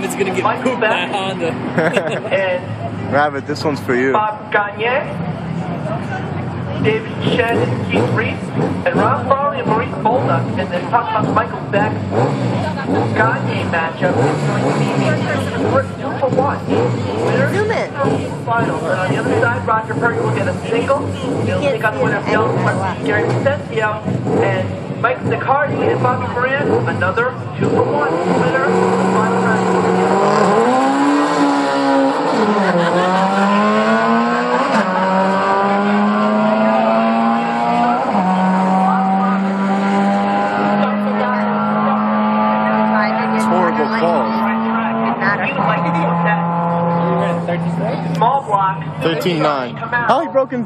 Rabbit's gonna get Michael pooped by Beck. a Honda. And Rabbit, this one's for you. Bob Gagne, David Shen and Keith Reese, and Ron Farley and Maurice Bolduc. And then talk about Michael Beck Gagne matchup. It's going to be we're 2 for 1. Zoom in. Finals. And on the other side, Roger Perry will get a single. He'll take on the winner of Dylan Gary Vicencio. And Mike Zaccardi and Bobby Moran, another 2 for 1 winner of the final round. Horrible calls. Small block. 13-9. How he broke in